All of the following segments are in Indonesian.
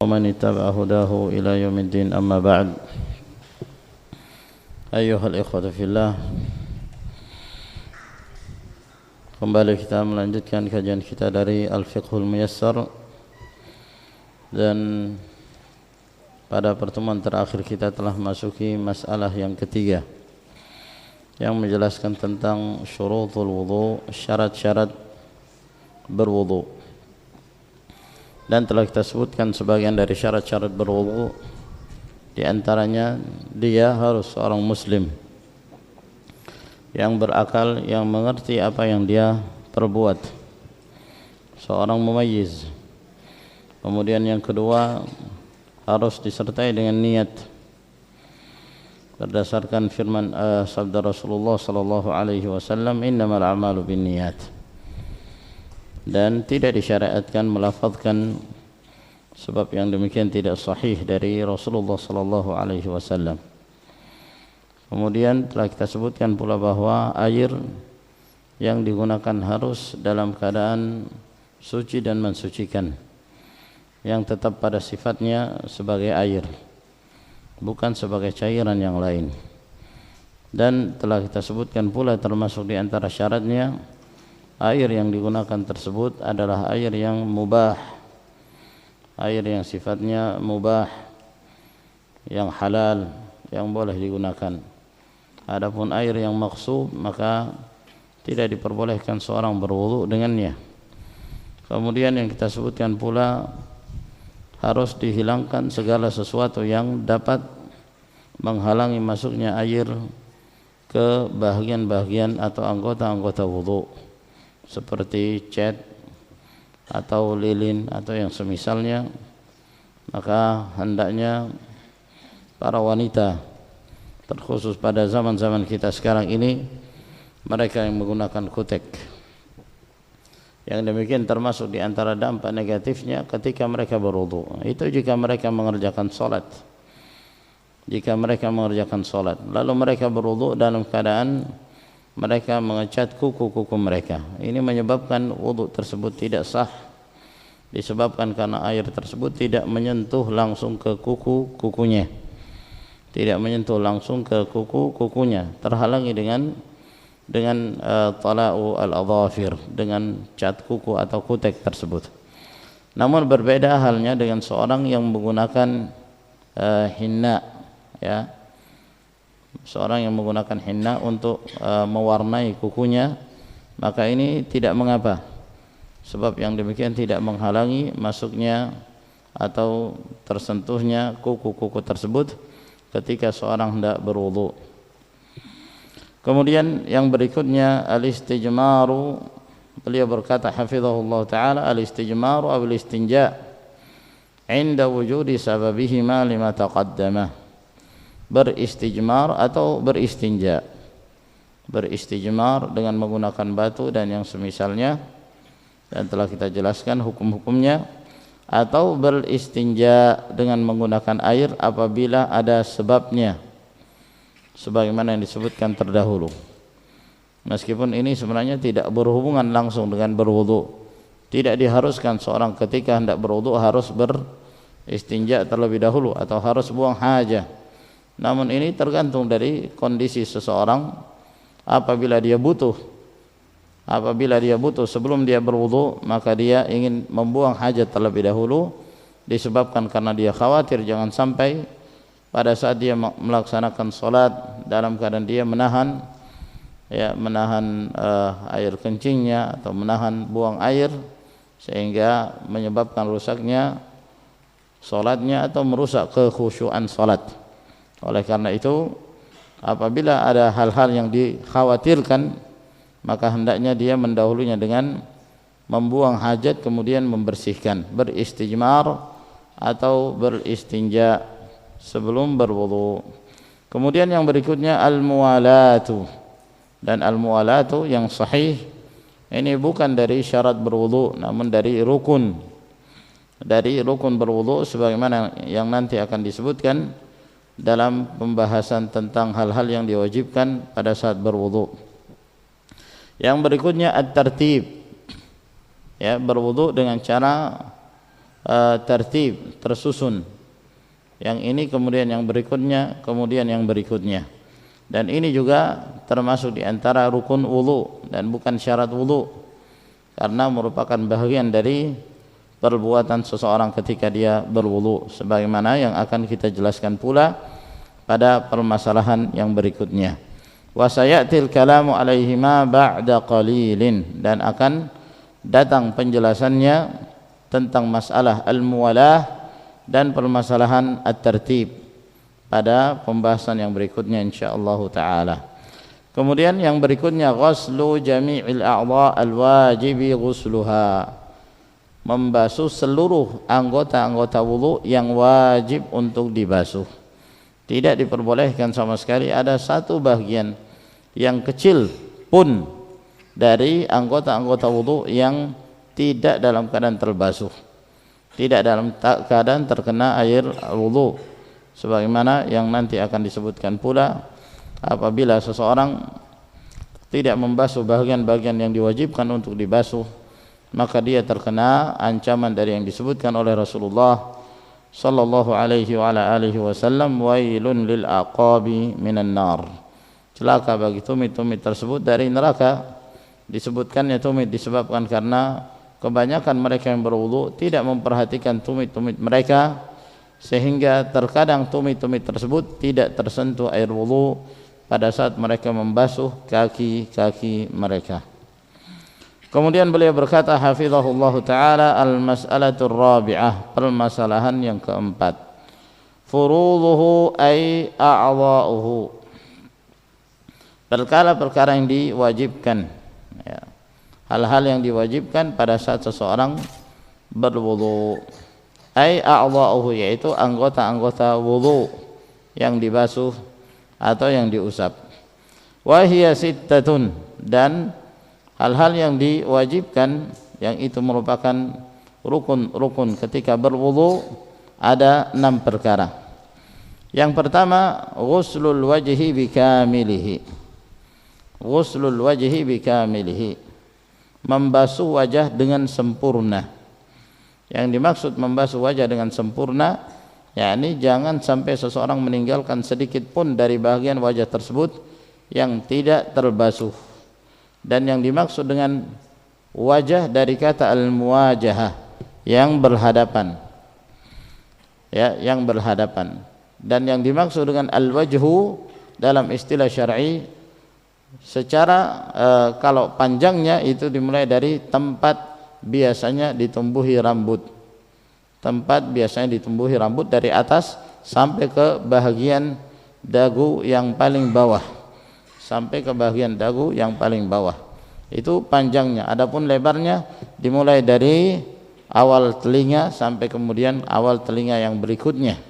ومن اتبع هداه إلى يوم الدين أما بعد أيها الإخوة في الله, kembali kita melanjutkan kajian kita dari Al-Fiqhul Muyassar, dan pada pertemuan terakhir kita telah masuki masalah yang ketiga yang menjelaskan tentang syurutul wudu, syarat-syarat berwudu. Dan telah kita sebutkan sebagian dari syarat-syarat berwudu. Di antaranya dia harus seorang muslim yang berakal, yang mengerti apa yang dia perbuat, seorang mumayyiz. Kemudian yang kedua, harus disertai dengan niat berdasarkan firman sabda Rasulullah sallallahu alaihi wasallam, innamal a'malu binniyat. Dan tidak disyariatkan melafazkan, sebab yang demikian tidak sahih dari Rasulullah sallallahu alaihi wasallam. Kemudian telah kita sebutkan pula bahwa air yang digunakan harus dalam keadaan suci dan mensucikan, yang tetap pada sifatnya sebagai air, bukan sebagai cairan yang lain. Dan telah kita sebutkan pula termasuk di antara syaratnya, air yang digunakan tersebut adalah air yang mubah, air yang sifatnya mubah, yang halal, yang boleh digunakan. Adapun air yang maksub, maka tidak diperbolehkan seorang berwudu dengannya. Kemudian yang kita sebutkan pula, harus dihilangkan segala sesuatu yang dapat menghalangi masuknya air ke bahagian-bahagian atau anggota-anggota wudu, seperti cat atau lilin atau yang semisalnya. Maka hendaknya para wanita, terkhusus pada zaman-zaman kita sekarang ini, mereka yang menggunakan kutek, yang demikian termasuk di antara dampak negatifnya ketika mereka berwudu. Itu jika mereka mengerjakan salat. Jika mereka mengerjakan salat lalu mereka berwudu dalam keadaan mereka mengecat kuku-kuku mereka, ini menyebabkan wudu tersebut tidak sah, disebabkan karena air tersebut tidak menyentuh langsung ke kuku-kukunya, tidak menyentuh langsung ke kuku-kukunya, terhalangi dengan tala'u al-adhafir, dengan cat kuku atau kutek tersebut. Namun berbeda halnya dengan seorang yang menggunakan hinna, ya, seorang yang menggunakan hinna untuk mewarnai kukunya, maka ini tidak mengapa, sebab yang demikian tidak menghalangi masuknya atau tersentuhnya kuku-kuku tersebut ketika seorang hendak berwudu. Kemudian yang berikutnya al-istijmaru, beliau berkata hafizahullah taala, al-istijmaru aw al-istinja inda wujudi sababihima lima taqaddama. Beristijmar atau beristinja, beristijmar dengan menggunakan batu dan yang semisalnya, dan telah kita jelaskan hukum-hukumnya. Atau beristinja dengan menggunakan air apabila ada sebabnya, sebagaimana yang disebutkan terdahulu. Meskipun ini sebenarnya tidak berhubungan langsung dengan berwudu, tidak diharuskan seorang ketika hendak berwudu harus beristinja terlebih dahulu atau harus buang hajah. Namun ini tergantung dari kondisi seseorang. Apabila dia butuh sebelum dia berwudu, maka dia ingin membuang hajat terlebih dahulu, disebabkan karena dia khawatir jangan sampai pada saat dia melaksanakan salat dalam keadaan dia menahan air kencingnya atau menahan buang air, sehingga menyebabkan rusaknya salatnya atau merusak kekhusyuan salat. Oleh karena itu, apabila ada hal-hal yang dikhawatirkan, maka hendaknya dia mendahulunya dengan membuang hajat kemudian membersihkan, beristijmar atau beristinja sebelum berwudu. Kemudian yang berikutnya al-muwalatu, dan al-muwalatu yang sahih ini bukan dari syarat berwudu, namun dari rukun berwudu, sebagaimana yang nanti akan disebutkan dalam pembahasan tentang hal-hal yang diwajibkan pada saat berwudu. Yang berikutnya at-tartib, ya, berwudu dengan cara tertib, tersusun. Yang ini kemudian yang berikutnya, kemudian yang berikutnya. Dan ini juga termasuk di antara rukun wudu dan bukan syarat wudu, karena merupakan bagian dari perbuatan seseorang ketika dia berwudu, sebagaimana yang akan kita jelaskan pula pada permasalahan yang berikutnya. Wa sayatil kalamu alaihima ba'da qalilin, dan akan datang penjelasannya tentang masalah al-muwalah dan permasalahan at-tertib pada pembahasan yang berikutnya insyaallah taala. Kemudian yang berikutnya ghuslu jami'il a'dha al-wajibi ghusluha, membasuh seluruh anggota-anggota wudu yang wajib untuk dibasuh. Tidak diperbolehkan sama sekali ada satu bagian yang kecil pun dari anggota-anggota wudu yang tidak dalam keadaan terbasuh, tidak dalam keadaan terkena air wudu, sebagaimana yang nanti akan disebutkan pula. Apabila seseorang tidak membasuh bagian-bagian yang diwajibkan untuk dibasuh, maka dia terkena ancaman dari yang disebutkan oleh Rasulullah sallallahu alaihi wa ala alihi wasallam, wailun lil aqabi minan nar, celaka bagi tumit-tumit tersebut dari neraka. Disebutkannya tumit disebabkan karena kebanyakan mereka yang berwudu tidak memperhatikan tumit-tumit mereka, sehingga terkadang tumit-tumit tersebut tidak tersentuh air wudu pada saat mereka membasuh kaki-kaki mereka. Kemudian beliau berkata hafizahullah taala, al-mas'alatur rabi'ah, permasalahan yang keempat, furuduhu ay a'dha'uhu, perkara-perkara yang diwajibkan, ya, hal-hal yang diwajibkan pada saat seseorang berwudu. Ay a'dha'uhu, yaitu anggota-anggota wudu yang dibasuh atau yang diusap. Wa hiya sittatun, dan hal-hal yang diwajibkan yang itu merupakan rukun ketika berwudu ada 6 perkara. Yang pertama, ghuslul wajhi bikamilihi. Ghuslul wajhi bikamilihi, membasuh wajah dengan sempurna. Yang dimaksud membasuh wajah dengan sempurna, yakni jangan sampai seseorang meninggalkan sedikit pun dari bagian wajah tersebut yang tidak terbasuh. Dan yang dimaksud dengan wajah dari kata al-muwajahah, yang berhadapan, ya, yang berhadapan. Dan yang dimaksud dengan al-wajhu dalam istilah syar'i secara kalau panjangnya itu dimulai dari tempat biasanya ditumbuhi rambut. Tempat biasanya ditumbuhi rambut dari atas sampai ke bahagian dagu yang paling bawah, sampai ke bagian dagu yang paling bawah. Itu panjangnya. Adapun lebarnya dimulai dari awal telinga sampai kemudian awal telinga yang berikutnya.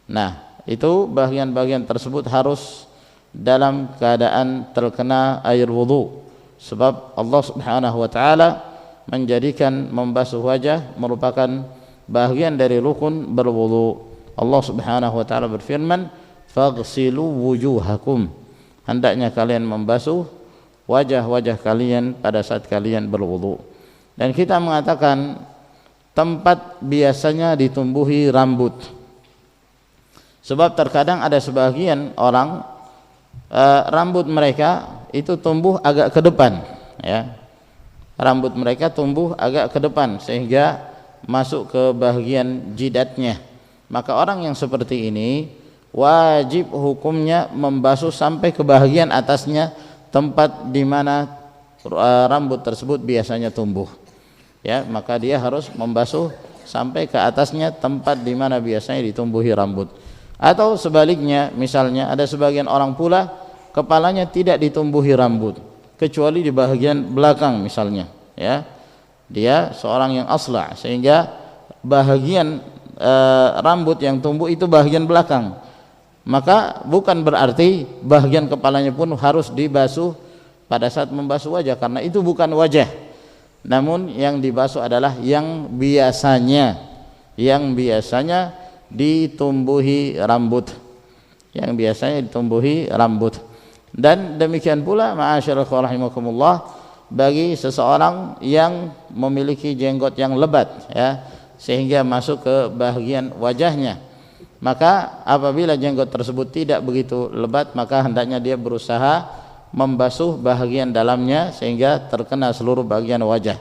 Nah, itu bagian-bagian tersebut harus dalam keadaan terkena air wudu, sebab Allah Subhanahu wa taala menjadikan membasuh wajah merupakan bagian dari rukun berwudu. Allah Subhanahu wa taala berfirman, faghsilu wujuhakum, hendaknya kalian membasuh wajah-wajah kalian pada saat kalian berwudu. Dan kita mengatakan tempat biasanya ditumbuhi rambut, sebab terkadang ada sebagian orang rambut mereka itu tumbuh agak ke depan, ya, rambut mereka tumbuh agak ke depan sehingga masuk ke bagian jidatnya. Maka orang yang seperti ini wajib hukumnya membasuh sampai ke bagian atasnya, tempat di mana rambut tersebut biasanya tumbuh, ya, maka dia harus membasuh sampai ke atasnya, tempat di mana biasanya ditumbuhi rambut. Atau sebaliknya, misalnya ada sebagian orang pula kepalanya tidak ditumbuhi rambut kecuali di bagian belakang misalnya, ya, dia seorang yang asla, sehingga bahagian rambut yang tumbuh itu bagian belakang, maka bukan berarti bagian kepalanya pun harus dibasuh pada saat membasuh wajah, karena itu bukan wajah. Namun yang dibasuh adalah yang biasanya ditumbuhi rambut, yang biasanya ditumbuhi rambut. Dan demikian pula ma'asyiral rahimakumullah, bagi seseorang yang memiliki jenggot yang lebat, ya, sehingga masuk ke bagian wajahnya. Maka apabila jenggot tersebut tidak begitu lebat, maka hendaknya dia berusaha membasuh bagian dalamnya sehingga terkena seluruh bagian wajah.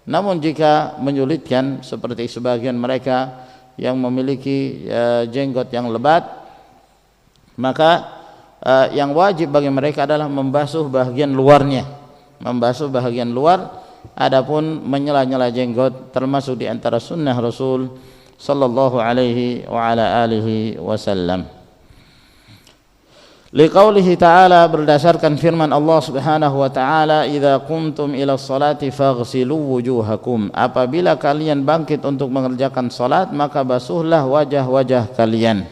Namun jika menyulitkan seperti sebagian mereka yang memiliki jenggot yang lebat, maka yang wajib bagi mereka adalah membasuh bagian luarnya, membasuh bagian luar. Adapun menyela-nyela jenggot termasuk di antara sunnah Rasul sallallahu alaihi wa ala alihi wasallam. Liqaulihi ta'ala, berdasarkan firman Allah Subhanahu wa ta'ala, idza qumtum ila sholati faghsilu wujuhakum, apabila kalian bangkit untuk mengerjakan salat maka basuhlah wajah-wajah kalian.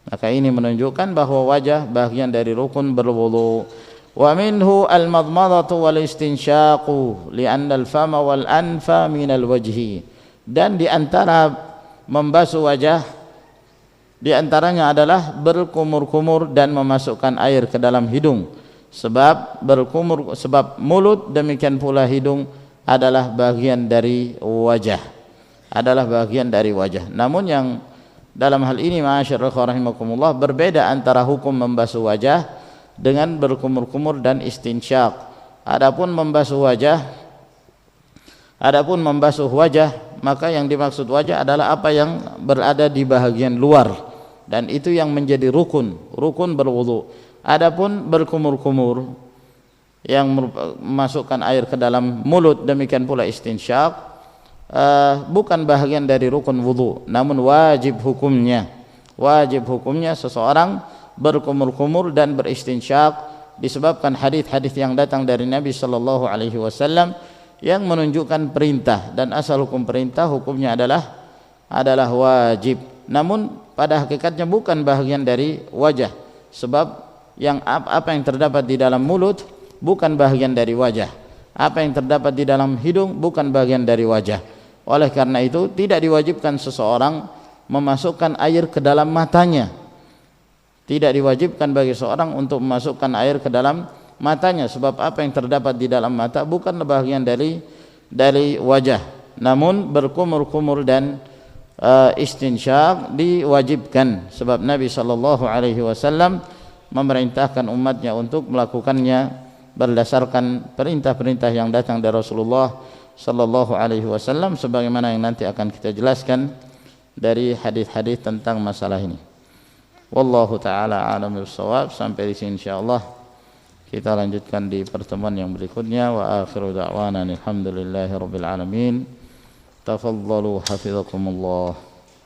Maka ini menunjukkan bahwa wajah bagian dari rukun berwudu. Wa minhu al-madmadatu wal istinsyaqu li'anna al-fama wal anfa min al-wajhi, dan di antara membasuh wajah di antaranya adalah berkumur-kumur dan memasukkan air ke dalam hidung, sebab mulut demikian pula hidung adalah bagian dari wajah, Namun yang dalam hal ini ma'asyiral rahimakumullah, berbeda antara hukum membasuh wajah dengan berkumur-kumur dan istinsyaq. Adapun membasuh wajah, maka yang dimaksud wajah adalah apa yang berada di bahagian luar, dan itu yang menjadi rukun berwudu. Adapun berkumur-kumur yang memasukkan air ke dalam mulut, demikian pula istinsyaq, bukan bahagian dari rukun wudu, namun wajib hukumnya seseorang berkumur-kumur dan beristinsyaq disebabkan hadis-hadis yang datang dari Nabi sallallahu alaihi wasallam yang menunjukkan perintah, dan asal hukum perintah hukumnya adalah wajib. Namun pada hakikatnya bukan bahagian dari wajah, sebab apa yang terdapat di dalam mulut bukan bahagian dari wajah, apa yang terdapat di dalam hidung bukan bahagian dari wajah. Oleh karena itu tidak diwajibkan seseorang memasukkan air ke dalam matanya. Tidak diwajibkan bagi seorang untuk memasukkan air ke dalam matanya, sebab apa yang terdapat di dalam mata bukanlah bahagian dari wajah. Namun berkumur-kumur dan istinsyaq diwajibkan, sebab Nabi sallallahu alaihi wasallam memerintahkan umatnya untuk melakukannya berdasarkan perintah-perintah yang datang dari Rasulullah sallallahu alaihi wasallam, sebagaimana yang nanti akan kita jelaskan dari hadis-hadis tentang masalah ini. Wallahu ta'ala a'lam bis-shawab. Sampai di sini insyaallah. Kita lanjutkan di pertemuan yang berikutnya. Wa akhiru da'wana alhamdulillahi rabbil alamin. Tafadhalu hafizakumullah.